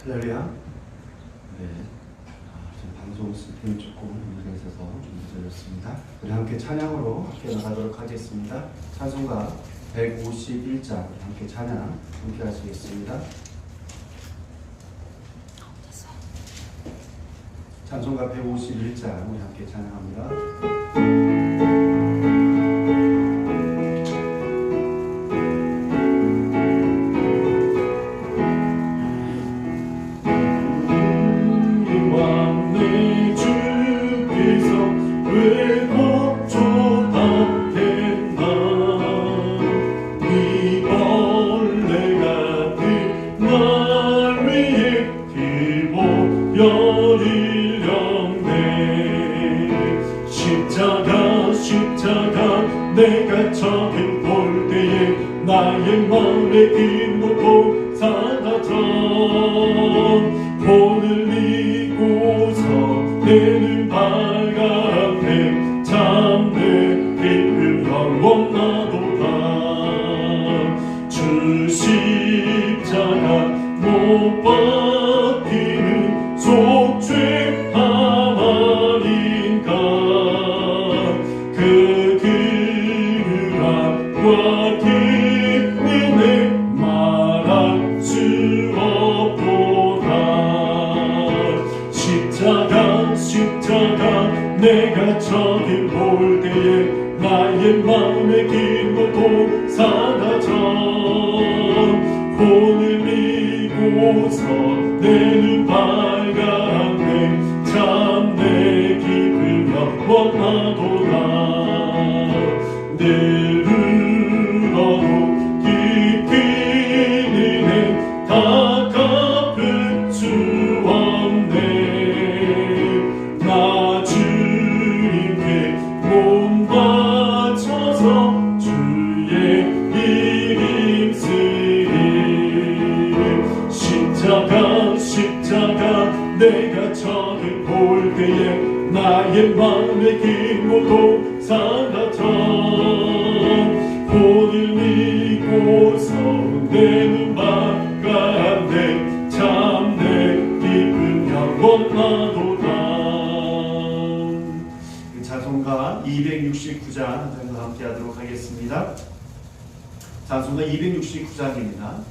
할렐루야. 네. 지금 방송 스피드 조금 문제가 있어서 좀 늦어졌습니다. 우리 함께 찬양으로 함께 나가도록 하겠습니다. 찬송가 151장 함께 찬양 함께 하시겠습니다. 찬송가 151장 우리 함께 찬양합니다. 내가 저길 볼 때에 나의 마음의 기쁨도 사라져 혼을 이고서 내는 발각해 참내 깊은 영원하도다 주 십자가 못 박히는 속죄 하나인가 기쁨에 말할 수 없도다 십자가 내가 저길 볼 때에 나의 마음의 기쁨도 사라져 혼을 이고서 내는 발각해 참내 기쁨 영원하도다 십자가 내가 저를 볼 때에 나의 마음의 기쁨도 사라져 혼을 이고서 내는 발각해 참내 기쁨 영원하도다. 찬송가 269장 함께 하도록 하겠습니다. 찬송가 269장입니다.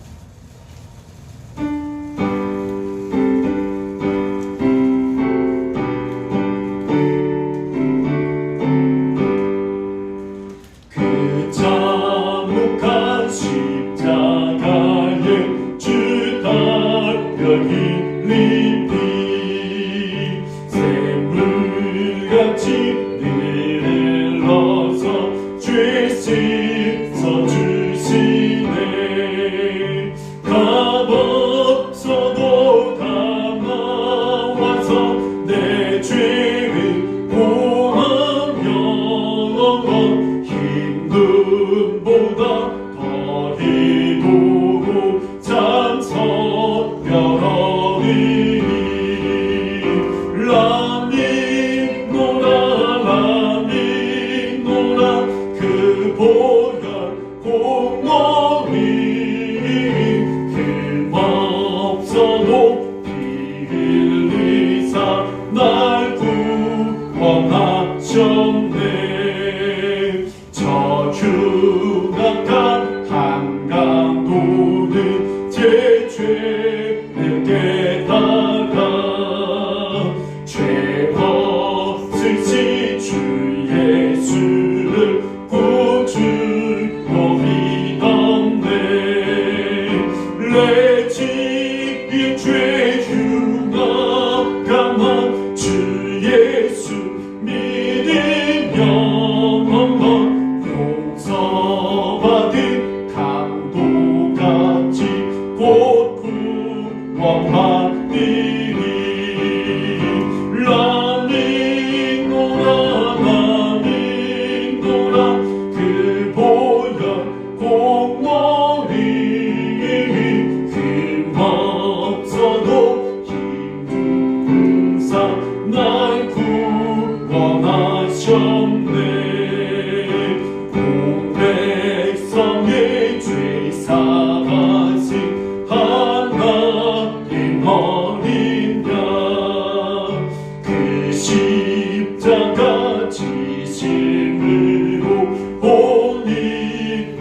백성의 죄 사하신 하나님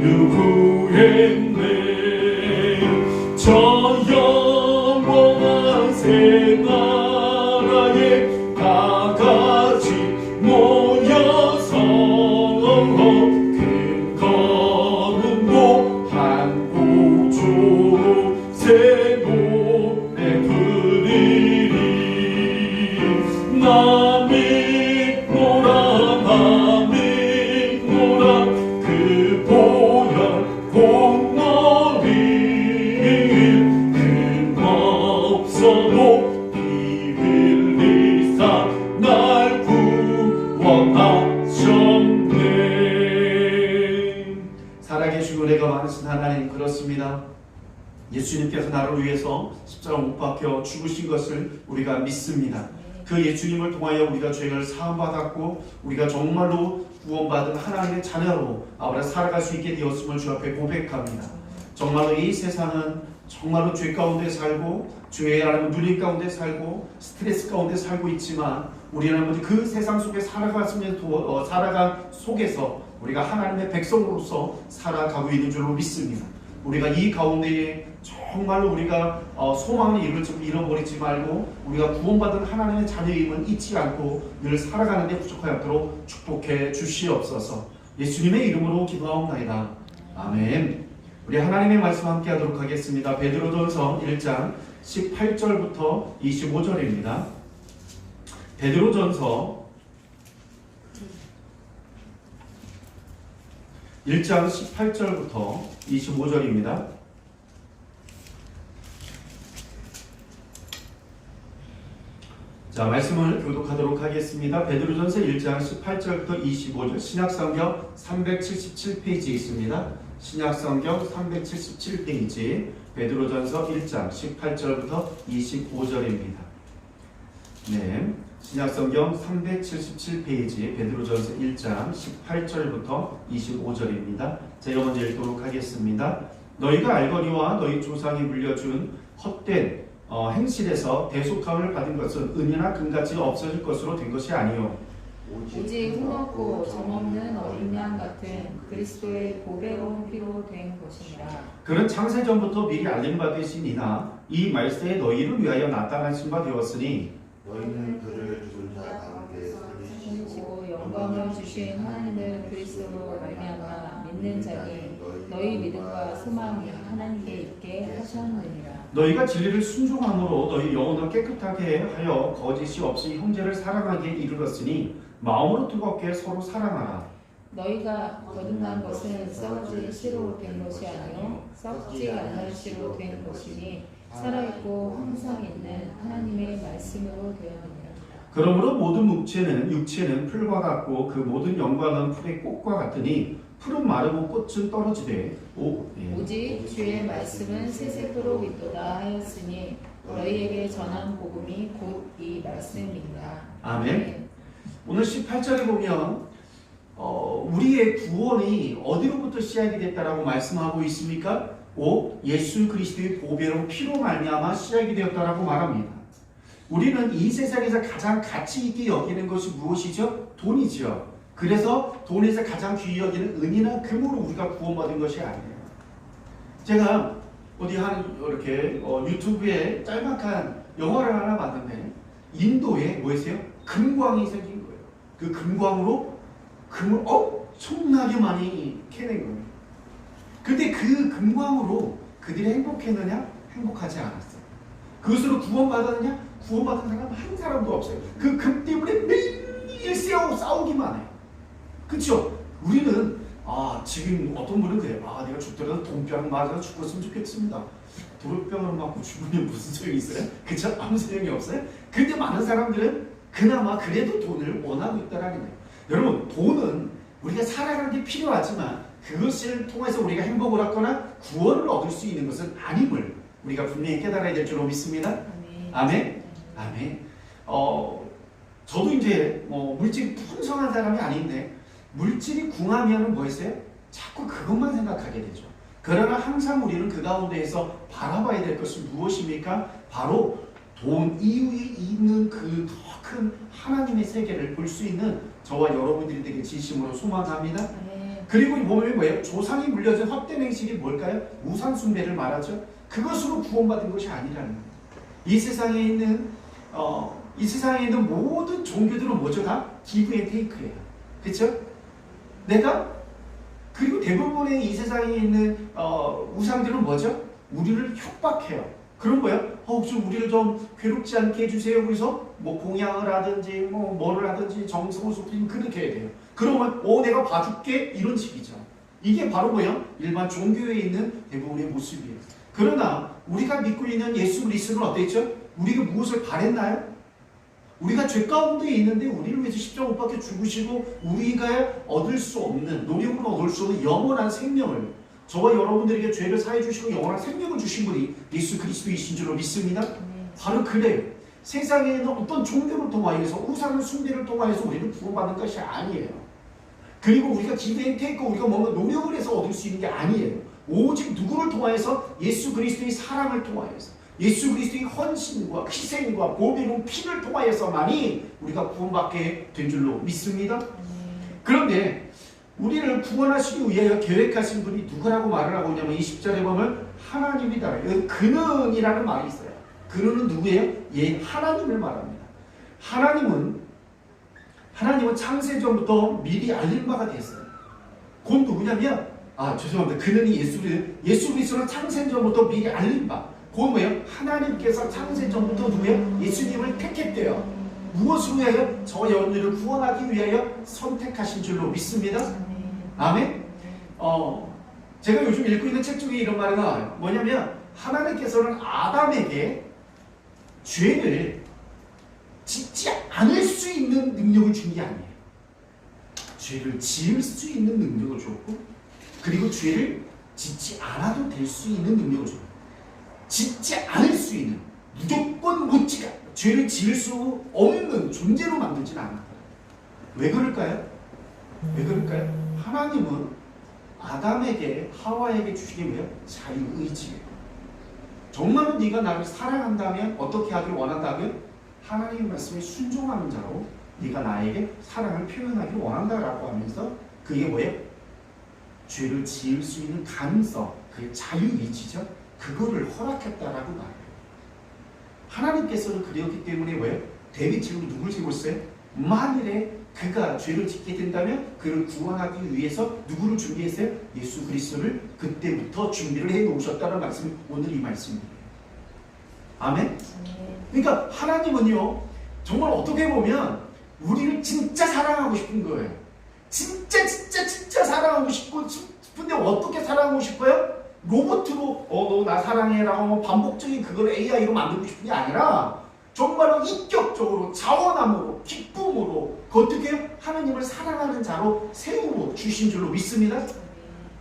유구했네. 저 영원한 새 나라에 다 같이 모여서 큰 걸음도 한 구주 새 노래 부르리. 나 믿노라 나 믿노라 그 보혈 공로리. 흠없어도 피 흘리사 날 구원하셨네. 살아계시고 은혜가 많으신 하나님, 그렇습니다. 예수님께서 나를 위해서 십자가 못 박혀 죽으신 것을 우리가 믿습니다. 그 예수님을 통하여 우리가 죄를 사함받았고 우리가 정말로 구원받은 하나님의 자녀로 아버지 살아갈 수 있게 되었음을 주 앞에 고백합니다. 정말로 이 세상은 정말로 죄 가운데 살고 죄라는 누림 가운데 살고 스트레스 가운데 살고 있지만 우리는 아버지 그 세상 속에 살아간 속에서 우리가 하나님의 백성으로서 살아가고 있는 줄로 믿습니다. 우리가 이 가운데에 정말로 우리가 소망을 잃어버리지 말고 우리가 구원받은 하나님의 자녀임을 잊지 않고 늘 살아가는 데 부족하지 않도록 축복해 주시옵소서. 예수님의 이름으로 기도하옵나이다. 아멘. 우리 하나님의 말씀 함께 하도록 하겠습니다. 베드로전서 1장 18절부터 25절입니다. 베드로전서 1장 18절부터 25절입니다. 자, 말씀을 교독하도록 하겠습니다. 베드로전서 1장 18절부터 25절, 신약성경 377페이지에 있습니다. 신약성경 377페이지, 베드로전서 1장 18절부터 25절입니다. 네, 신약성경 377페이지, 베드로전서 1장 18절부터 25절입니다. 제가 먼저 읽도록 하겠습니다. 너희가 알거니와 너희 조상이 물려준 헛된 행실에서 대속함을 받은 것은 은이나 금같이 없어질 것으로 된 것이 아니요 오직 흠없고 점없는 어린 양 같은 그리스도의 보배로운 피로 된 것이니라. 그는 창세전부터 미리 알림 받으시니나 이 말세에 너희를 위하여 나타나신 바 되었으니 너희는 그를 죽은 자 가운데 살리시고 영광을 주신 하나님을 그리스도로 말미암아 믿는 자니 너희 믿음과 소망이 하나님께 있게 하셨느니라. 너희가 진리를 순종함으로 너희 영혼을 깨끗하게 하여 거짓이 없이 형제를 사랑하게 이르렀으니 마음으로 뜨겁게 서로 사랑하라. 너희가 거듭난 것은 썩지 씨로 된 것이 아니요 썩지 않을 씨로 된 것이니 살아있고 항상 있는 하나님의 말씀으로 되었느니라. 그러므로 모든 육체는 풀과 같고 그 모든 영광은 풀의 꽃과 같으니 풀은 마르고 꽃은 떨어지되 오직 주의 말씀은 세세토록 있도다 하였으니 너희에게 전한 복음이 곧 이 말씀입니다. 아멘. 오늘 18절에 보면 우리의 구원이 어디로부터 시작이 됐다라고 말씀하고 있습니까? 예수 그리스도의 보배로운 피로 말미암아 시작이 되었다라고 말합니다. 우리는 이 세상에서 가장 가치 있게 여기는 것이 무엇이죠? 돈이죠. 그래서 돈에서 가장 귀히 여기는 은이나 금으로 우리가 구원받은 것이 아니에요. 제가 어디 이렇게 유튜브에 짤막한 영화를 하나 봤는데 인도에 뭐였어요? 금광이 생긴 거예요. 그 금광으로 금을 엄청나게 많이 캐낸 거예요. 근데 그 금광으로 그들이 행복했느냐? 행복하지 않았어요. 그것으로 구원받았느냐? 구원받은 사람 한 사람도 없어요. 그 금 때문에 매일 싸우기만 해요. 그렇죠? 우리는 지금 어떤 분은 그래요. 내가 죽더라도 돈병 맞아서 죽었으면 좋겠습니다. 도로병을 맞고 죽으면 무슨 소용이 있어요? 그쵸? 아무 소용이 없어요? 근데 많은 사람들은 그나마 그래도 돈을 원하고 있다라는 거예요. 여러분, 돈은 우리가 살아가는 데 필요하지만 그것을 통해서 우리가 행복을 얻거나 구원을 얻을 수 있는 것은 아님을 우리가 분명히 깨달아야 될 줄로 믿습니다. 아멘? 아멘. 저도 이제 물질이 풍성한 사람이 아닌데 물질이 궁하면 뭐였어요? 자꾸 그것만 생각하게 되죠. 그러나 항상 우리는 그 가운데에서 바라봐야 될 것은 무엇입니까? 바로 돈 이후에 있는 그 더 큰 하나님의 세계를 볼 수 있는 저와 여러분들이 되게 진심으로 소망합니다. 그리고 보면 뭐예요? 조상이 물려준 헛된 행실이 뭘까요? 우상 숭배를 말하죠. 그것으로 구원받은 것이 아니라는 거예요. 이 세상에 있는 모든 종교들은 뭐죠? 다 기브 앤 테이크예요. 그렇죠? 그리고 대부분의 이 세상에 있는 우상들은 뭐죠? 우리를 협박해요. 그런 거예요. 좀 우리를 좀 괴롭지 않게 해주세요. 그래서 뭐 공양을 하든지 뭐를 하든지 정성을 쏟든지 그렇게 해야 돼요. 그러면 내가 봐줄게 이런 식이죠. 이게 바로 뭐예요? 일반 종교에 있는 대부분의 모습이에요. 그러나 우리가 믿고 있는 예수 그리스도는 어땠죠? 우리가 무엇을 바랬나요? 우리가 죄 가운데 있는데 우리를 위해서 십자가 못 박혀 죽으시고 우리가 얻을 수 없는, 노력으로 얻을 수 없는 영원한 생명을, 저와 여러분들에게 죄를 사해 주시고 영원한 생명을 주신 분이 예수 그리스도이신 줄로 믿습니다. 바로 그래요. 세상에 있는 어떤 종교를 통하여서 우상 숭배를 통하여서 우리를 구원받는 것이 아니에요. 그리고 우리가 기대에 테이크 우리가 뭔가 노력을 해서 얻을 수 있는 게 아니에요. 오직 누구를 통하여서? 예수 그리스도의 사랑을 통하여서, 예수 그리스도의 헌신과 희생과 보배로운 피를 통하여서만이 우리가 구원받게 된 줄로 믿습니다. 그런데 우리를 구원하시기 위하여 계획하신 분이 누구라고 말을 하고 있냐면 20절에 보면 하나님이다. 그는이라는 말이 있어요. 그는은 누구예요? 하나님을 말합니다. 하나님은 창세 전부터 미리 알린 바가 됐어요. 그건 누구냐면 죄송합니다. 그는이 예수 그리스도는 창세 전부터 미리 알린 바. 그건 뭐예요? 하나님께서 창세 전부터 누구예요? 예수님을 택했대요. 무엇을 위하여? 저와 여러분들을 구원하기 위하여 선택하신 줄로 믿습니다. 아멘? 제가 요즘 읽고 있는 책 중에 이런 말이 나와요. 뭐냐면 하나님께서는 아담에게 죄를 짓지 않을 수 있는 능력을 준 게 아니에요. 죄를 지을 수 있는 능력을 줬고, 그리고 죄를 짓지 않아도 될 수 있는 능력을 줬고, 짓지 않을 수 있는, 무조건 못지가 죄를 지을 수 없는 존재로 만들진 않았다. 왜 그럴까요? 하나님은 아담에게, 하와에게 주시기 위해 자유의지예요. 정말로 네가 나를 사랑한다면, 어떻게 하길 원한다면 하나님의 말씀에 순종하는 자로 네가 나에게 사랑을 표현하길 원한다라고 하면서, 그게 뭐예요? 죄를 지을 수 있는 가능성, 그게 자유의지죠. 그거를 허락했다라고 말해요. 하나님께서는 그랬기 때문에 뭐예요? 대비책으로 누굴 세웠어요? 만일에 그가 죄를 짓게 된다면 그를 구원하기 위해서 누구를 준비했어요? 예수 그리스도를 그때부터 준비를 해 놓으셨다는 말씀이 오늘 이 말씀이에요. 아멘? 그러니까 하나님은요, 정말 어떻게 보면 우리를 진짜 사랑하고 싶은 거예요. 진짜 사랑하고 싶은데 어떻게 사랑하고 싶어요? 로봇으로 너 나 사랑해라고 반복적인 그걸 AI로 만들고 싶은 게 아니라 정말로 인격적으로 자원함으로 기쁨으로 어떻게 하나님을 사랑하는 자로 세우고 주신 줄로 믿습니다.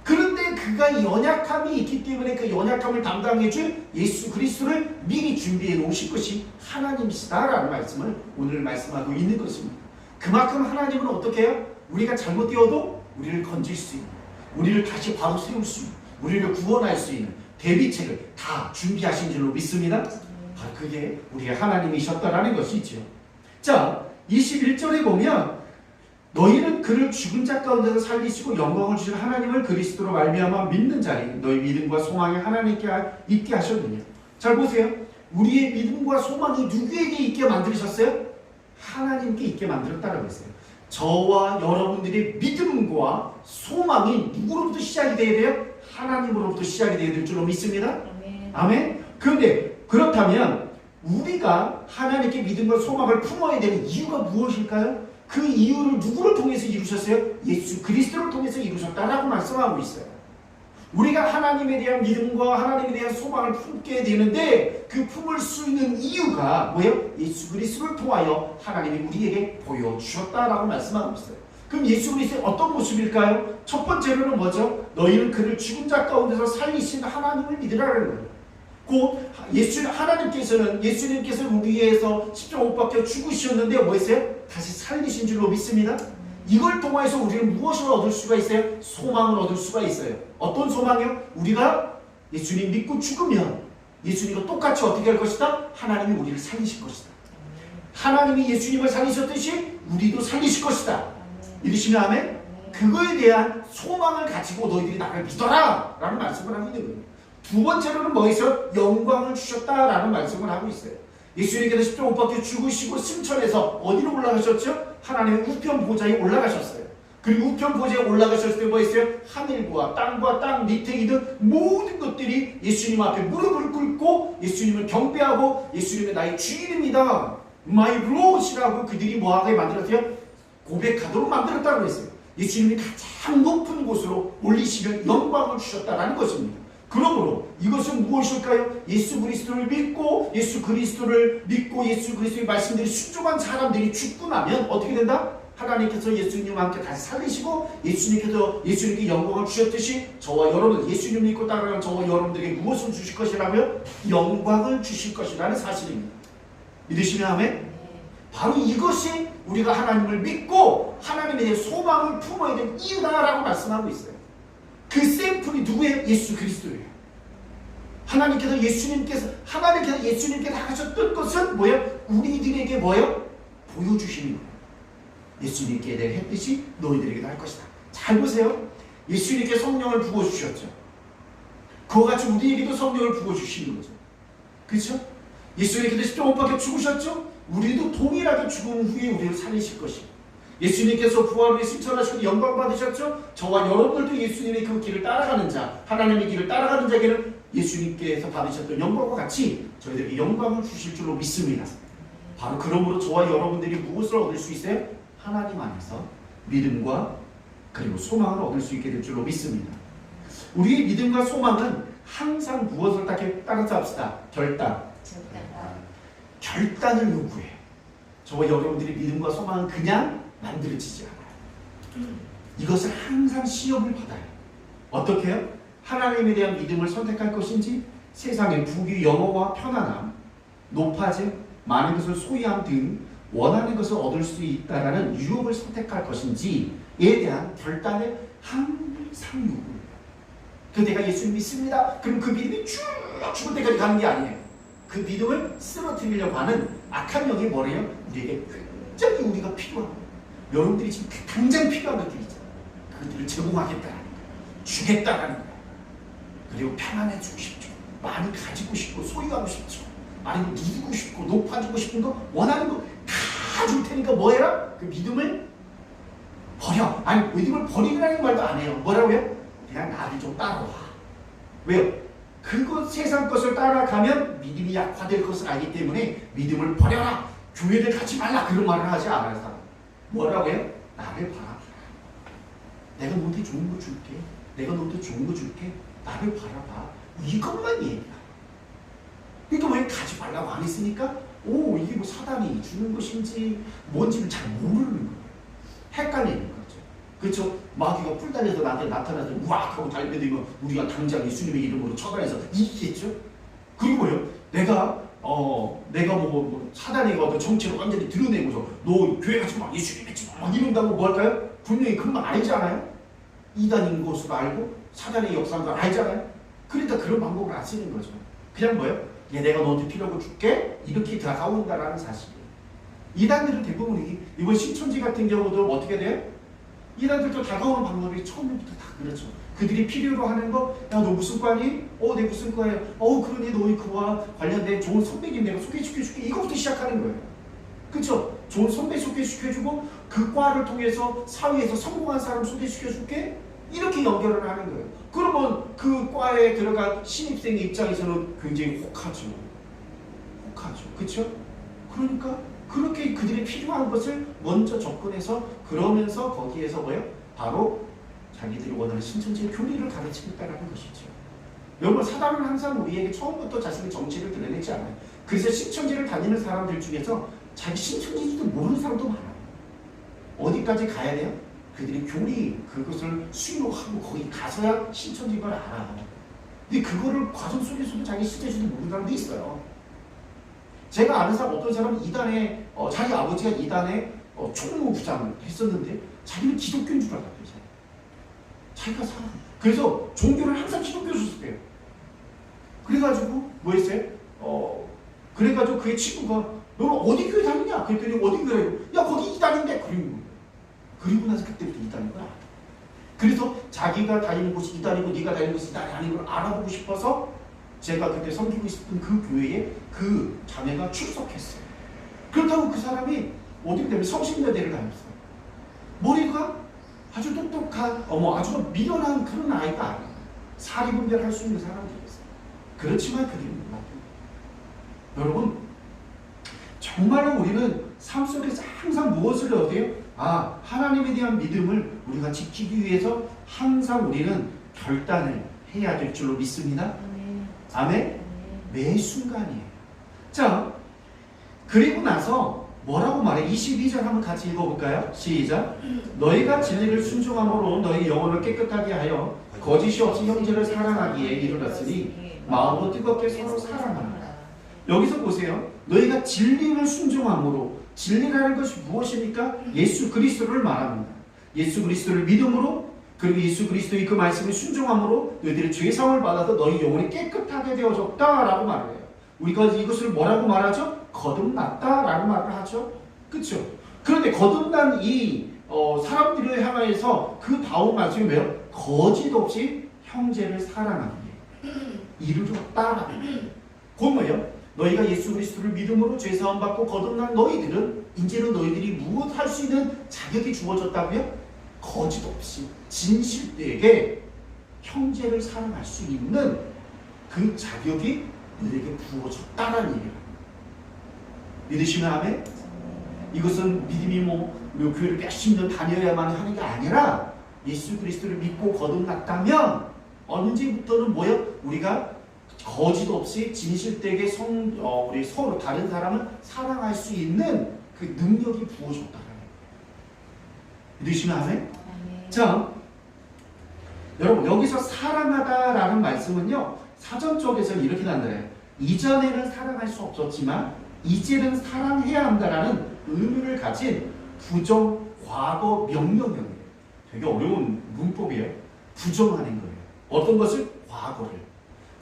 그런데 그가 연약함이 있기 때문에 그 연약함을 담당해줄 예수 그리스도를 미리 준비해 놓으신 것이 하나님이시다라는 말씀을 오늘 말씀하고 있는 것입니다. 그만큼 하나님은 어떻게 해요? 우리가 잘못되어도 우리를 건질 수 있는, 우리를 다시 바로 세울 수 있는, 우리를 구원할 수 있는 대비책을 다 준비하신 줄로 믿습니다. 바로 그게 우리의 하나님이셨다라는 것이죠. 자, 21절에 보면 너희는 그를 죽은 자 가운데서 살리시고 영광을 주신 하나님을 그리스도로 말미암아 믿는 자리 너희 믿음과 소망이 하나님께 있게 하셨느냐. 잘 보세요. 우리의 믿음과 소망이 누구에게 있게 만드셨어요? 하나님께 있게 만들었다라고 했어요. 저와 여러분들의 믿음과 소망이 누구로부터 시작이 되어야 돼요? 하나님으로부터 시작이 되어야 될 줄로 믿습니다. 아멘. 그런데 그렇다면 우리가 하나님께 믿음과 소망을 품어야 되는 이유가 무엇일까요? 그 이유를 누구를 통해서 이루셨어요? 예수 그리스도를 통해서 이루셨다라고 말씀하고 있어요. 우리가 하나님에 대한 믿음과 하나님에 대한 소망을 품게 되는데 그 품을 수 있는 이유가 뭐예요? 예수 그리스도를 통하여 하나님이 우리에게 보여주셨다라고 말씀하고 있어요. 그럼 예수 그리스도의 어떤 모습일까요? 첫 번째로는 뭐죠? 너희는 그를 죽은 자 가운데서 살리신 하나님을 믿으라는 거예요. 곧 예수님께서는 우리 위해서 십자가 못 박혀 죽으셨는데 뭐 했어요? 다시 살리신 줄로 믿습니다. 이걸 통해서 우리는 무엇을 얻을 수가 있어요? 소망을 얻을 수가 있어요. 어떤 소망이요? 우리가 예수님 믿고 죽으면 예수님과 똑같이 어떻게 할 것이다? 하나님이 우리를 살리실 것이다. 하나님이 예수님을 살리셨듯이 우리도 살리실 것이다. 믿으시면 아멘? 그거에 대한 소망을 가지고 너희들이 나를 믿어라 라는 말씀을 하고 있는 거예요. 두 번째로는 뭐 있어요? 영광을 주셨다라는 말씀을 하고 있어요. 예수님께서 십자가 못 박혀 죽으시고 승천해서 어디로 올라가셨죠? 하나님의 우편 보좌에 올라가셨어요. 그리고 우편 보좌에 올라가셨을 때 뭐 있어요? 하늘과 땅과 땅 밑에 있는 모든 것들이 예수님 앞에 무릎을 꿇고 예수님을 경배하고 예수님의 나의 주인입니다, My Lord이라고 그들이 뭐하게 만들었어요? 고백하도록 만들었다고 했어요. 예수님이 가장 높은 곳으로 올리시면 영광을 주셨다라는 것입니다. 그러므로 이것은 무엇일까요? 예수 그리스도를 믿고 예수 그리스도를 믿고 예수 그리스도의 말씀들이 순종한 사람들이 죽고 나면 어떻게 된다? 하나님께서 예수님과 함께 다시 살리시고 예수님께서 예수님께 영광을 주셨듯이 저와 여러분, 예수님 믿고 따라가는 저와 여러분들에게 무엇을 주실 것이라고요? 영광을 주실 것이라는 사실입니다. 믿으시면 아멘? 바로 이것이 우리가 하나님을 믿고 하나님에 대해 소망을 품어야 되는 이유다라고 말씀하고 있어요. 그 샘플이 누구예요? 예수 그리스도예요. 하나님께서 예수님께 하셨던 것은 뭐예요? 우리들에게 뭐예요? 보여주시는 거예요. 예수님께 내가 했듯이 너희들에게도 할 것이다. 잘 보세요. 예수님께 성령을 부어주셨죠. 그와 같이 우리에게도 성령을 부어주시는 거죠. 그렇죠? 예수님께서 십자가 못 박혀 죽으셨죠? 우리도 동일하게 죽음 후에 우리를 살리실 것이고, 예수님께서 부활 후에 승천하시고 영광 받으셨죠? 저와 여러분들도 예수님의 그 길을 따라가는 자, 하나님의 길을 따라가는 자에게는 예수님께서 받으셨던 영광과 같이 저희들에게 영광을 주실 줄로 믿습니다. 바로 그러므로 저와 여러분들이 무엇을 얻을 수 있어요? 하나님 안에서 믿음과 그리고 소망을 얻을 수 있게 될 줄로 믿습니다. 우리의 믿음과 소망은 항상 무엇을 따라서 합시다. 결단을 요구해요. 저와 여러분들이 믿음과 소망은 그냥 만들어지지 않아요. 이것을 항상 시험을 받아요. 어떻게 해요? 하나님에 대한 믿음을 선택할 것인지, 세상의 부귀, 영어와 편안함, 높아짐, 많은 것을 소유함 등 원하는 것을 얻을 수 있다라는 유혹을 선택할 것인지에 대한 결단을 항상 요구해요. 그 내가 예수님 믿습니다. 그럼 그 믿음이 쭉 죽을 때까지 가는 게 아니에요. 그 믿음을 쓰러뜨리려고 하는 악한 영이 뭐래요? 우리에게 굉장히 우리가 필요한 거예요. 여러분들이 지금 당장 필요한 것들이 있잖아요. 그것들을 제공하겠다라는 거예요. 주겠다라는 거예요. 그리고 편안해지고 싶죠. 많이 가지고 싶고 소유하고 싶죠. 아니면 누리고 싶고 높아지고 싶은 거, 원하는 거 다 줄 테니까 뭐 해라? 그 믿음을 버려. 아니, 믿음을 버리라는 말도 안 해요. 뭐라고요? 그냥 나를 좀 따라와. 왜요? 그것 세상 것을 따라가면 믿음이 약화될 것을 알기 때문에 믿음을 버려라. 교회를 가지 말라. 그런 말을 하지 않아요. 사람. 뭐라고 해요? 나를 바라봐라. 내가 너한테 좋은 거 줄게. 내가 너한테 좋은 거 줄게. 나를 바라봐. 이것만 얘기해. 그러니까 왜 가지 말라고 안 했으니까 이게 뭐 사단이 주는 것인지 뭔지를 잘 모르는 거예요. 헷갈리는 거죠. 그렇죠? 마귀가 뿔 달려서 나한테 나타나서 우악 하고 달려들면 우리가 당장 예수님의 이름으로 처단해서 이기겠죠? 그리고 뭐예요? 내가 뭐 사단이 어떤 정체를 완전히 드러내고서 너 교회 가지 마, 예수님 믿지 마 이런다고 뭐 할까요? 분명히 그런 말 알잖아요? 이단인 것으로 알고 사단의 역사인 걸 알잖아요? 그러니까 그런 방법을 안 쓰는 거죠. 그냥 뭐예요? 내가 너한테 필요한 거 줄게 이렇게 다가온다라는 사실이에요. 이단들은 대부분 이번 신천지 같은 경우도 어떻게 돼요? 이단들도 다가오는 방법이 처음부터 다 그렇죠. 그들이 필요로 하는 거, 야 너 무슨 과니? 내 무슨 과야? 그러니 너희 그와 관련된 좋은 선배님 내가 소개시켜줄게. 이거부터 시작하는 거예요. 그렇죠? 좋은 선배 소개시켜주고 그 과를 통해서 사회에서 성공한 사람 소개시켜줄게. 이렇게 연결을 하는 거예요. 그러면 그 과에 들어간 신입생의 입장에서는 굉장히 혹하죠. 그렇죠? 그러니까 그렇게 그들이 필요한 것을 먼저 접근해서 그러면서 거기에서 뭐예요? 바로 자기들이 원하는 신천지의 교리를 가르치겠다라는 것이죠. 여러분, 사단은 항상 우리에게 처음부터 자신의 정체를 드러내지 않아요. 그래서 신천지를 다니는 사람들 중에서 자기 신천지인지도 모르는 사람도 많아요. 어디까지 가야 돼요? 그들이 교리 그것을 수용하고 거기 가서야 신천지인 걸 알아. 근데 그거를 과정 속에서도 자기 신천지도 모르는 사람도 있어요. 제가 아는 사람, 어떤 사람은 이단에 자기 아버지가 이단에 총무부장을 했었는데 자기는 기독교인 줄 알았대요. 자기가 살아. 그래서 종교를 항상 기독교 줬어요. 그래가지고 뭐 했어요? 그래가지고 그의 친구가 너는 어디 교회 다니냐? 그랬더니 어디 교회요? 야 거기 이단인데. 그리고 나서 그때부터 이단인 거야. 그래서 자기가 다니는 곳이 이 다니고 네가 다니는 곳이 이 다니 아닌 걸 알아보고 싶어서 제가 그때 섬기고 있었던 그 교회에 그 자매가 출석했어요. 그렇다고 그 사람이 어떻게 되면 성신여대를 다녔어요. 머리가 아주 똑똑한, 아주 미련한 그런 아이가 아니에요. 사리분별할 수 있는 사람들이었어요. 그렇지만 그게 몰랐던 거예요. 여러분, 정말로 우리는 삶 속에서 항상 무엇을 얻어요? 하나님에 대한 믿음을 우리가 지키기 위해서 항상 우리는 결단을 해야 될 줄로 믿습니다. 아멘? 매 순간이에요. 자, 그리고 나서 뭐라고 말해? 22절 한번 같이 읽어볼까요? 시작. 너희가 진리를 순종함으로 너희 영혼을 깨끗하게 하여 거짓이 없이 형제를 사랑하기에 이르렀으니 마음으로 뜨겁게 서로 사랑하라. 여기서 보세요. 너희가 진리를 순종함으로, 진리라는 것이 무엇입니까? 예수 그리스도를 말합니다. 예수 그리스도를 믿음으로, 그리고 예수 그리스도의 그 말씀을 순종함으로 너희들이 죄사함을 받아서 너희 영혼이 깨끗하게 되어졌다라고 말을 해요. 우리가 이것을 뭐라고 말하죠? 거듭났다라는 말을 하죠. 그렇죠? 그런데 거듭난 이 사람들을 향하여서 그 다음 말씀이 뭐예요? 거짓 없이 형제를 사랑하기에 이르렀다라고. 그건 뭐예요? 너희가 예수 그리스도를 믿음으로 죄사함 받고 거듭난 너희들은 이제는 너희들이 무엇 할 수 있는 자격이 주어졌다고요? 거짓 없이 진실되게 형제를 사랑할 수 있는 그 자격이 너희에게 부어졌다라는 얘기예요. 믿으시면 아멘? 이것은 믿음이 교회를 몇십 년 다녀야만 하는 게 아니라 예수 그리스도를 믿고 거듭났다면 언제부터는 뭐예요? 우리가 거짓 없이 진실되게 우리 서로 다른 사람을 사랑할 수 있는 그 능력이 부어졌다라는 거예요. 믿으시면 아멘? 자, 여러분 여기서 사랑하다라는 말씀은요, 사전 쪽에서는 이렇게 난다래요. 이전에는 사랑할 수 없었지만 이제는 사랑해야 한다라는 의미를 가진 부정 과거 명령형이에요. 되게 어려운 문법이에요. 부정하는 거예요. 어떤 것을?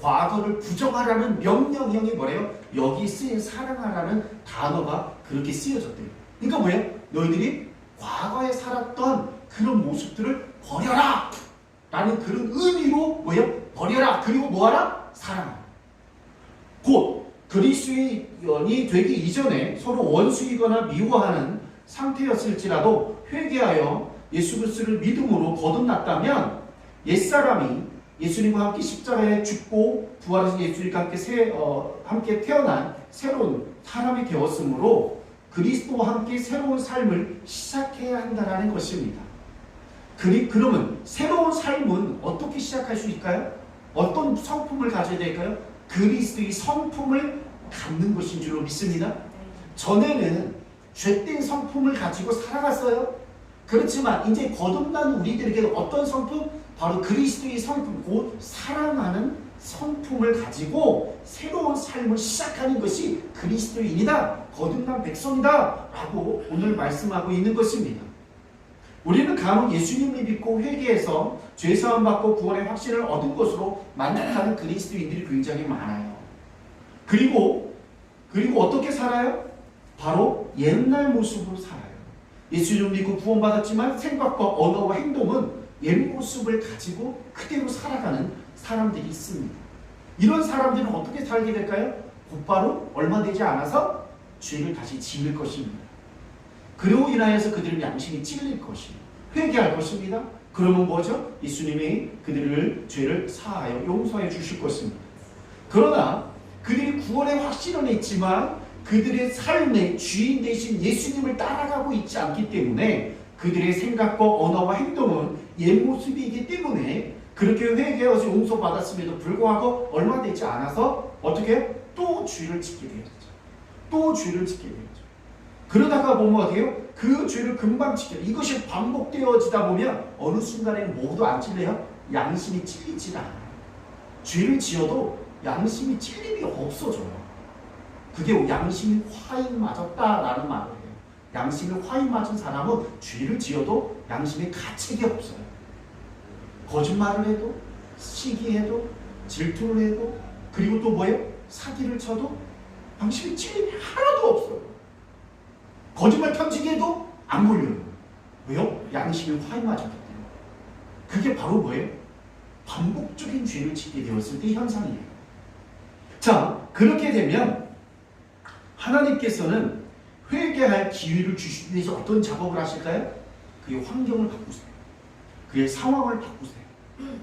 과거를 부정하라는 명령형이 뭐래요? 여기 쓰인 사랑하라는 단어가 그렇게 쓰여졌대요. 그러니까 뭐예요? 너희들이 과거에 살았던 그런 모습들을 버려라! 라는 그런 의미로 뭐예요? 버려라! 그리고 뭐하라? 사랑하라. 곧 그리스도인이 되기 이전에 서로 원수이거나 미워하는 상태였을지라도 회개하여 예수 그리스도를 믿음으로 거듭났다면 옛사람이 예수님과 함께 십자가에 죽고 부활해서 예수님과 함께 태어난 새로운 사람이 되었으므로 그리스도와 함께 새로운 삶을 시작해야 한다는 것입니다. 그러면 새로운 삶은 어떻게 시작할 수 있을까요? 어떤 성품을 가져야 될까요? 그리스도의 성품을 갖는 것인 줄로 믿습니다. 전에는 죄된 성품을 가지고 살아갔어요. 그렇지만 이제 거듭난 우리들에게 어떤 성품? 바로 그리스도의 성품, 곧 사랑하는 성품을 가지고 새로운 삶을 시작하는 것이 그리스도인이다, 거듭난 백성이다 라고 오늘 말씀하고 있는 것입니다. 우리는 간혹 예수님을 믿고 회개해서 죄사함 받고 구원의 확신을 얻은 것으로 만족하는 그리스도인들이 굉장히 많아요. 그리고 어떻게 살아요? 바로 옛날 모습으로 살아요. 예수님을 믿고 구원받았지만 생각과 언어와 행동은 옛 모습을 가지고 그대로 살아가는 사람들이 있습니다. 이런 사람들은 어떻게 살게 될까요? 곧바로 얼마 되지 않아서 죄를 다시 지을 것입니다. 그로 인하여서 그들은 양심이 찔릴 것이에요. 회개할 것입니다. 그러면 뭐죠? 예수님이 그들을 죄를 사하여 용서해 주실 것입니다. 그러나 그들이 구원의 확신은 있지만 그들의 삶의 주인 되신 예수님을 따라가고 있지 않기 때문에 그들의 생각과 언어와 행동은 옛 모습이기 때문에 그렇게 회개해서 용서받았음에도 불구하고 얼마 되지 않아서 어떻게 또 죄를 짓게 되었죠. 또 죄를 짓게 되었죠. 그러다가 보면 어때요? 그 죄를 금방 지켜요. 이것이 반복되어지다 보면 어느 순간에 모두 안 찔려요? 양심이 찔리질 않아요. 죄를 지어도 양심이 찔림이 없어져요. 그게 양심이 화인 맞았다라는 말을 해요. 양심이 화인 맞은 사람은 죄를 지어도 양심에 가책이 없어요. 거짓말을 해도, 시기해도, 질투를 해도, 그리고 또 뭐예요? 사기를 쳐도 양심이 찔림이 하나도 없어요. 거짓말 탐지기에도 안 걸려요. 왜요? 양심이 화인 맞았기 때문에. 그게 바로 뭐예요? 반복적인 죄를 짓게 되었을 때 현상이에요. 자, 그렇게 되면 하나님께서는 회개할 기회를 주시기 위해서 어떤 작업을 하실까요? 그의 환경을 바꾸세요. 그의 상황을 바꾸세요.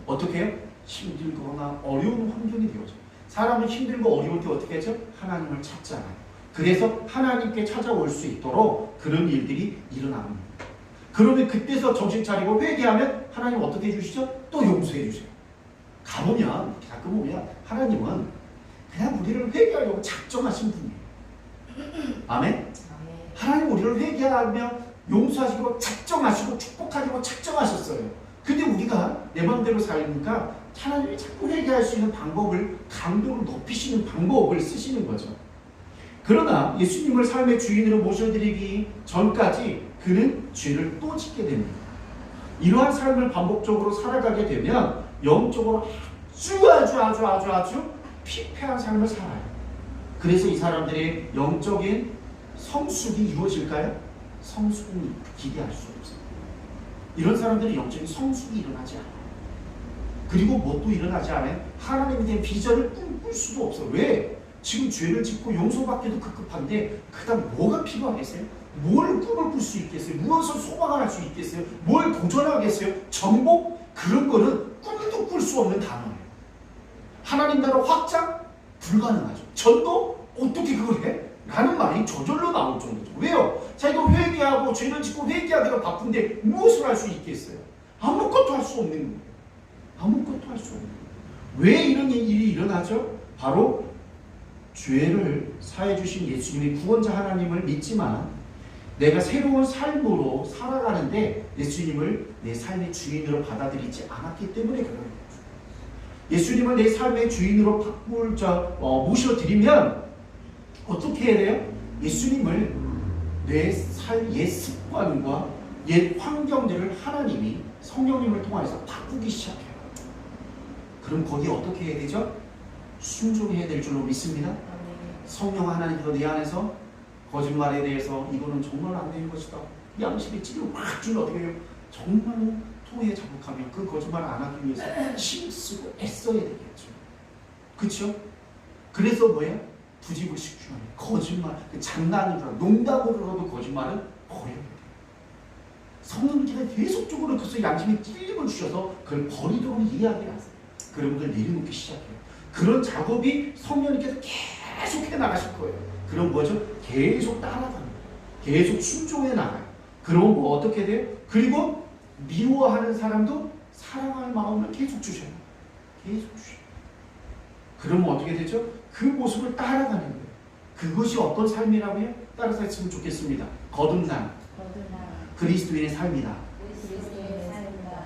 어떻게 해요? 힘들거나 어려운 환경이 되어져. 사람은 힘들고 어려울 때 어떻게 하죠? 하나님을 찾잖아요. 그래서 하나님께 찾아올 수 있도록 그런 일들이 일어납니다. 그러면 그때서 정신 차리고 회개하면 하나님 어떻게 해주시죠? 또 용서해 주세요. 가끔 보면 하나님은 그냥 우리를 회개하려고 작정하신 분이에요. 아멘? 하나님 우리를 회개하며 용서하시고 작정하시고 축복하시고 작정하셨어요. 근데 우리가 내 마음대로 살니까 하나님이 자꾸 회개할 수 있는 방법을, 강도를 높이시는 방법을 쓰시는 거죠. 그러나 예수님을 삶의 주인으로 모셔드리기 전까지 그는 죄를 또 짓게 됩니다. 이러한 삶을 반복적으로 살아가게 되면 영적으로 아주 피폐한 삶을 살아요. 그래서 이 사람들의 영적인 성숙이 이루어질까요? 성숙은 기대할 수 없어요. 이런 사람들은 영적인 성숙이 일어나지 않아요. 그리고 뭣도 일어나지 않아요. 하나님에 대한 비전을 꿈꿀 수도 없어요. 왜? 지금 죄를 짓고 용서받기도 급급한데 그다음 뭐가 필요하겠어요? 뭘 꿈을 꿀 수 있겠어요? 무엇을 소망을 할 수 있겠어요? 뭘 도전하겠어요? 정복? 그런 거는 꿈도 꿀 수 없는 단어예요. 하나님 나라 확장? 불가능하죠. 전도? 어떻게 그걸 해? 라는 말이 저절로 나올 정도죠. 왜요? 자기가 회개하고 죄를 짓고 회개하기가 바쁜데 무엇을 할 수 있겠어요? 아무것도 할 수 없는 거예요. 아무것도 할 수 없는 거예요. 왜 이런 일이 일어나죠? 바로 죄를 사해 주신 예수님이 구원자 하나님을 믿지만 내가 새로운 삶으로 살아가는데 예수님을 내 삶의 주인으로 받아들이지 않았기 때문에 그런 거죠. 예수님을 내 삶의 주인으로 모셔드리면 어떻게 해야 돼요? 예수님을 내 옛 습관과 옛 환경들을 하나님이 성령님을 통해서 바꾸기 시작해요. 그럼 거기에 어떻게 해야 되죠? 순종해야 될 줄로 믿습니다. 성령 하나님께서 내 안에서 거짓말에 대해서 이거는 정말 안 되는 것이다. 양심의 찔을 확 주면 어떻게 해요? 정말로 토에 자복하면 그 거짓말을 안 하기 위해서 힘쓰고 애써야 되겠죠. 그렇죠? 그래서 뭐예요? 부지불식주의, 거짓말, 장난으로, 농담으로라도 거짓말은 버려야 돼요. 성령께서 계속적으로 그래서 양심의 찔림을 주셔서 그걸 버리도록 이야기를 하세요. 그런 분들 내려놓기 시작해요. 그런 작업이 성령님께서 계속 해나가실 거예요. 그럼 뭐죠? 계속 따라가는 거예요. 계속 순종해 나가요. 그럼 뭐 어떻게 돼요? 그리고 미워하는 사람도 사랑할 마음을 계속 주셔요. 계속 주셔요. 그러면 어떻게 되죠? 그 모습을 따라가는 거예요. 그것이 어떤 삶이라고요? 따라서 했으면 좋겠습니다. 거듭난 그리스도인의 삶이다.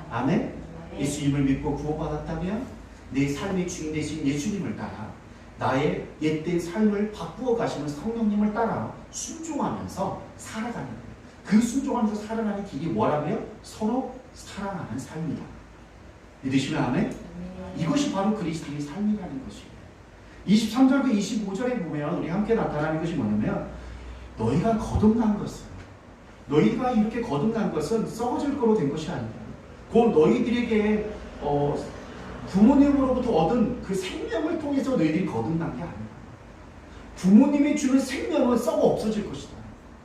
아멘? 예수님을 믿고 구원받았다면 내 삶의 주인 되신 예수님을 따라 나의 옛된 삶을 바꾸어 가시는 성령님을 따라 순종하면서 살아가는 거예요. 그 순종하면서 살아가는 길이 뭐라고요? 서로 사랑하는 삶이다. 믿으시면 아멘? 이것이 바로 그리스도인의 삶이라는 것이에요. 23절과 25절에 보면 우리 함께 나타나는 것이 뭐냐면 너희가 거듭난 것은 너희가 이렇게 거듭난 것은 썩어질 거로 된 것이 아니다. 곧 너희들에게 부모님으로부터 얻은 그 생명을 통해서 너희들이 거듭난 게 아니다. 부모님이 주는 생명은 썩어 없어질 것이다.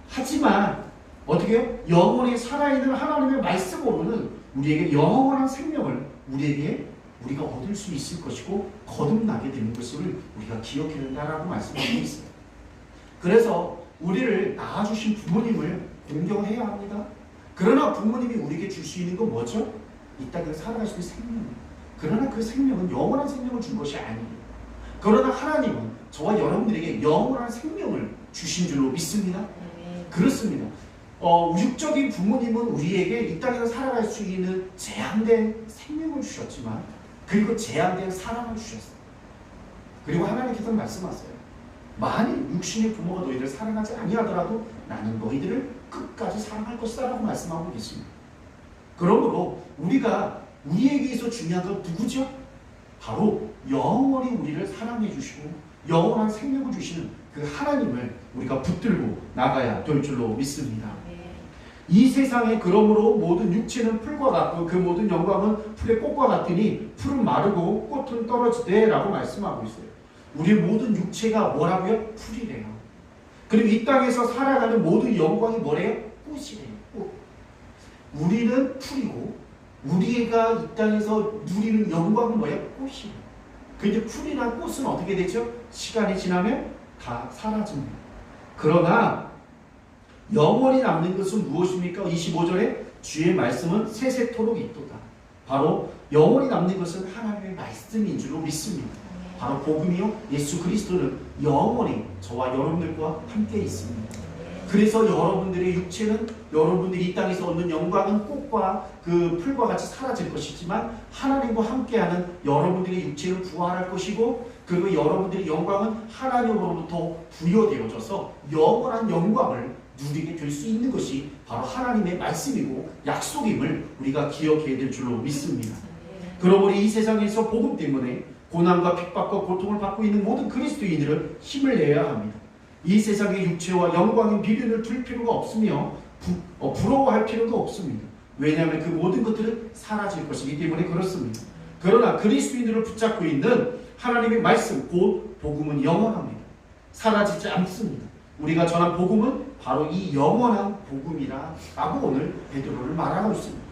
하지만 어떻게 해요? 영원히 살아있는 하나님의 말씀으로는 우리에게 영원한 생명을 우리가 얻을 수 있을 것이고 거듭나게 되는 것을 우리가 기억해야 된다라고 말씀하고 있어요. 그래서 우리를 낳아주신 부모님을 공경해야 합니다. 그러나 부모님이 우리에게 줄 수 있는 건 뭐죠? 이 땅에서 살아갈 수 있는 생명입니다. 그러나 그 생명은 영원한 생명을 준 것이 아니에요. 그러나 하나님은 저와 여러분들에게 영원한 생명을 주신 줄로 믿습니다. 그렇습니다. 육적인 부모님은 우리에게 이 땅에서 살아갈 수 있는 제한된 생명을 주셨지만 그리고 제한된 사랑을 주셨어요. 그리고 하나님께서 말씀하세요. 만일 육신의 부모가 너희들을 사랑하지 아니하더라도 나는 너희들을 끝까지 사랑할 것이다 라고 말씀하고 계십니다. 그러므로 우리에게 있어 중요한 건 누구죠? 바로 영원히 우리를 사랑해 주시고 영원한 생명을 주시는 그 하나님을 우리가 붙들고 나가야 될 줄로 믿습니다. 이 세상에 그러므로 모든 육체는 풀과 같고 그 모든 영광은 풀의 꽃과 같으니 풀은 마르고 꽃은 떨어지되 라고 말씀하고 있어요. 우리 모든 육체가 뭐라고요? 풀이래요. 그리고 이 땅에서 살아가는 모든 영광이 뭐래요? 꽃이래요. 꽃. 우리는 풀이고 우리가 이 땅에서 누리는 영광은 뭐예요? 꽃이에요. 근데 풀이나 꽃은 어떻게 되죠? 시간이 지나면 다 사라집니다. 그러나 영원히 남는 것은 무엇입니까? 25절에 주의 말씀은 세세토록 있도다. 바로 영원히 남는 것은 하나님의 말씀인 줄로 믿습니다. 바로 복음이요, 예수 그리스도는 영원히 저와 여러분들과 함께 있습니다. 그래서 여러분들의 육체는 여러분들이 이 땅에서 얻는 영광은 꽃과 그 풀과 같이 사라질 것이지만 하나님과 함께하는 여러분들의 육체는 부활할 것이고 그리고 여러분들의 영광은 하나님으로부터 부여되어져서 영원한 영광을 누리게 될 수 있는 것이 바로 하나님의 말씀이고 약속임을 우리가 기억해야 될 줄로 믿습니다. 그러므로 이 세상에서 복음 때문에 고난과 핍박과 고통을 받고 있는 모든 그리스도인들은 힘을 내야 합니다. 이 세상의 육체와 영광의 비변을 둘 필요가 없으며 부러워할 필요도 없습니다. 왜냐하면 그 모든 것들은 사라질 것이기 때문에 그렇습니다. 그러나 그리스도인들을 붙잡고 있는 하나님의 말씀 곧 복음은 영원합니다. 사라지지 않습니다. 우리가 전한 복음은 바로 이 영원한 복음이라고 오늘 베드로를 말하고 있습니다.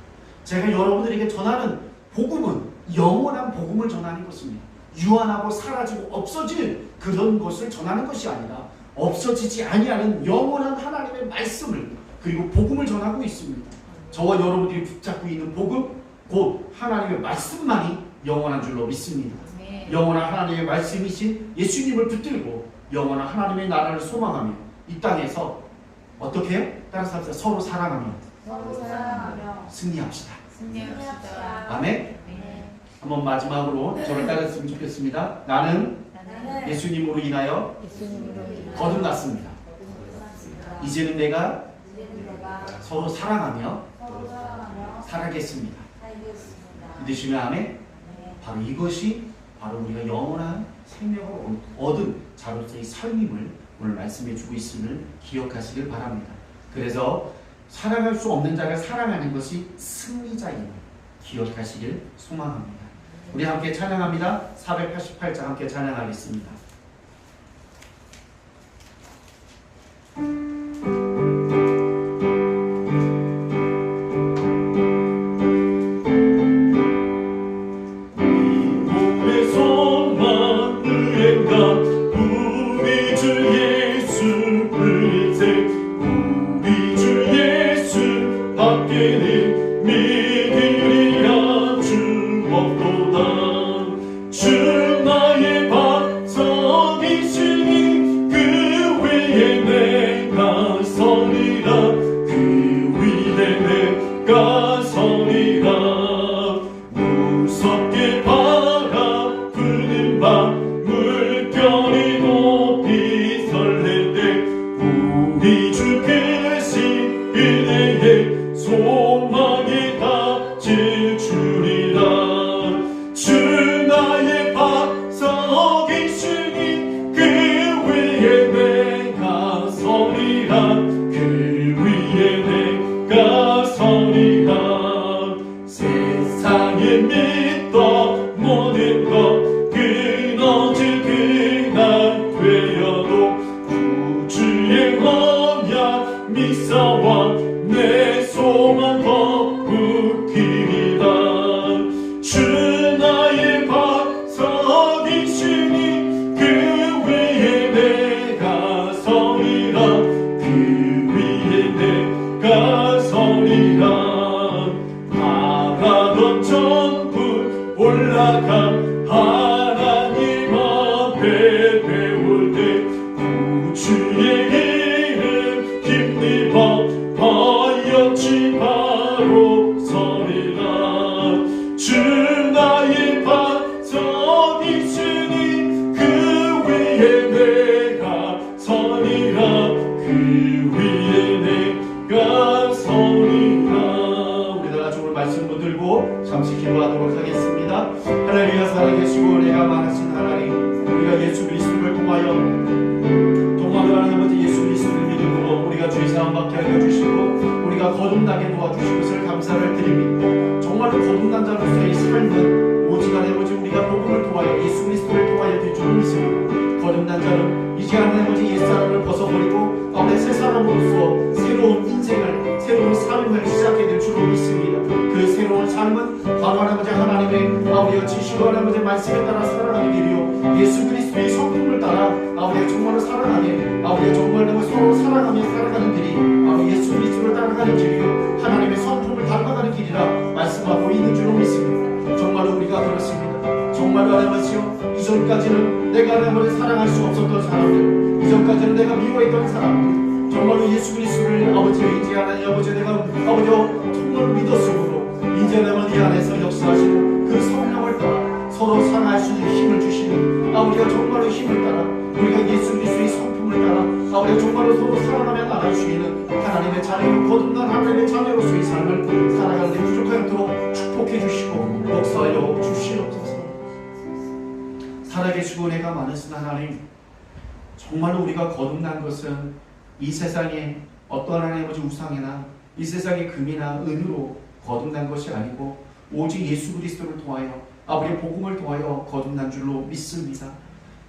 제가 여러분들에게 전하는 복음은 영원한 복음을 전하는 것입니다. 유한하고 사라지고 없어질 그런 것을 전하는 것이 아니라 없어지지 아니하는 영원한 하나님의 말씀을 그리고 복음을 전하고 있습니다. 저와 여러분들이 붙잡고 있는 복음 곧 하나님의 말씀만이 영원한 줄로 믿습니다. 영원한 하나님의 말씀이신 예수님을 붙들고 영원한 하나님의 나라를 소망하며 이 땅에서 어떻게 해요? 따라서 합시다. 서로 사랑하며 승리합시다. 아멘. 한번 마지막으로 저를 따랐으면 좋겠습니다. 나는 예수님으로 인하여 거듭났습니다. 이제는 내가 서로 사랑하며 살아겠습니다. 믿으시면 아멘. 바로 이것이 바로 우리가 영원한 생명을 얻은 자로서의 삶임을 오늘 말씀해 주고 있음을 기억하시길 바랍니다. 그래서 사랑할 수 없는 자가 사랑하는 것이 승리자임을 기억하시길 소망합니다. 우리 함께 찬양합니다. 488장 함께 찬양하겠습니다. 잠시 기도하도록 하겠습니다. 하나님이가 살아계시고 은혜가 많으신 하나님, 우리가 예수 그리스도를 통하여 아버지 예수 그리스도를 믿음으로 우리가 주의 사랑받게 하여 주시고 우리가 거듭나게 도와주신 것을 감사를 드립니다. 정말로 거듭난 자로서의 삶은 오직 아버지 우리가 복음을 통하여 예수 그리스도를 통하여 될 줄 믿습니다. 거듭난 자는 이제 아버지 옛사람을 벗어버리고 아버지 새 사람으로서 새로운 인생을 새로운 삶을 시작하게 될 줄로 믿습니다. 그 새로운 삶은 바로 아버지 하나님의 아버지가 지시고 아버지 말씀에 따라 살아가는 길이요 예수 그리스도의 성품을 따라 아버지가 정말로 살아가게 아버지가 정말로 서로 사랑하며 살아가는 길이 바로 예수 그리스도를 따라가는 길이요 하나님의 성품을 닮아가는 길이라 말씀하고 있는 줄로 믿습니다. 정말로 우리가 그렇습니다. 정말로 아버지요 이전까지는 내가 아버지 사랑할 수 없었던 사람들 이전까지는 내가 미워했던 사람들 정말로 예수 그리스도를 아버지 이제 하나님 아버지 내가 아버지 정말로 믿었으므로 이제 아버지 안에서 역사하시는 그 성령을 따라 서로 사랑할 수 있는 힘을 주시는 아버지가 정말로 힘을 따라 우리가 예수 그리스도의 성품을 따라 아버지가 정말로 서로 사랑하며 나갈 수 있는 하나님의 자녀로 거듭난 하나님의 자녀로서의 삶을 살아가는 데 부족하도록 축복해 주시고 역사하여 주시옵소서. 살아계시고 은혜가 많으신 하나님 정말로 우리가 거듭난 것은 이 세상에 어떠한 하나님 아버지 우상이나 이 세상의 금이나 은으로 거듭난 것이 아니고 오직 예수 그리스도를 통하여 아버지의 복음을 통하여 거듭난 줄로 믿습니다.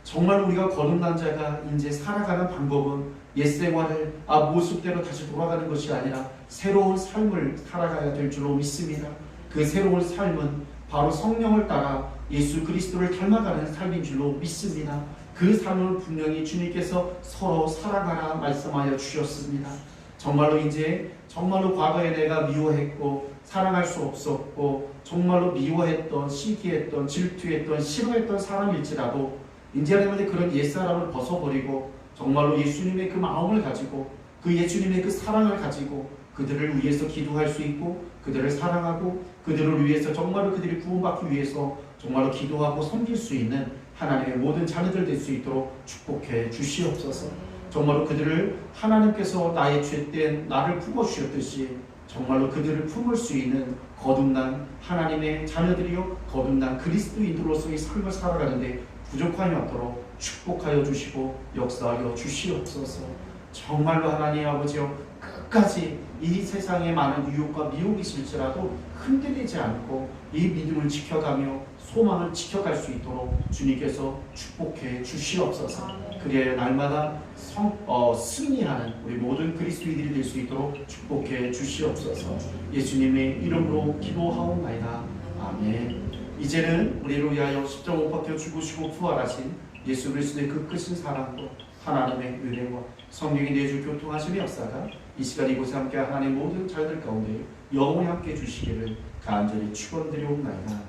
정말 우리가 거듭난 자가 이제 살아가는 방법은 옛 생활을 모습대로 다시 돌아가는 것이 아니라 새로운 삶을 살아가야 될 줄로 믿습니다. 그 새로운 삶은 바로 성령을 따라 예수 그리스도를 닮아가는 삶인 줄로 믿습니다. 그 삶을 분명히 주님께서 서로 살아가라 말씀하여 주셨습니다. 정말로 이제 정말로 과거에 내가 미워했고 사랑할 수 없었고 정말로 미워했던 시기했던 질투했던 싫어했던 사람일지라도 이제는 그런 옛사람을 벗어버리고 정말로 예수님의 그 마음을 가지고 그 예수님의 그 사랑을 가지고 그들을 위해서 기도할 수 있고 그들을 사랑하고 그들을 위해서 정말로 그들이 구원받기 위해서 정말로 기도하고 섬길 수 있는 하나님의 모든 자녀들 될 수 있도록 축복해 주시옵소서. 정말로 그들을 하나님께서 나의 죄된 나를 품어주셨듯이 정말로 그들을 품을 수 있는 거듭난 하나님의 자녀들이요 거듭난 그리스도인으로서의 삶을 살아가는데 부족함이 없도록 축복하여 주시고 역사하여 주시옵소서. 정말로 하나님 아버지여 끝까지 이 세상에 많은 유혹과 미혹이 있을지라도 흔들리지 않고 이 믿음을 지켜가며 소망을 지켜갈 수 있도록 주님께서 축복해 주시옵소서. 그래야 날마다 승리하는 우리 모든 그리스도인들이 될 수 있도록 축복해 주시옵소서. 예수님의 이름으로 기도하옵나이다. 아멘. 이제는 우리를 위하여 십자가 못 박혀 죽으시고 부활하신 예수 그리스도의 그 크신 사랑과 하나님의 은혜와 성령이 내주 교통하심의 역사가 이 시간 이곳에 함께 하나님 모든 자녀들 가운데 영원히 함께 해주시기를 간절히 축원드리옵나이다.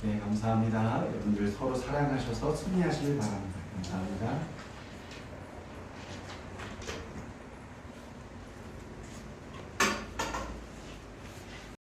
네, 감사합니다. 여러분들 서로 사랑하셔서 승리하시길 바랍니다. 감사합니다.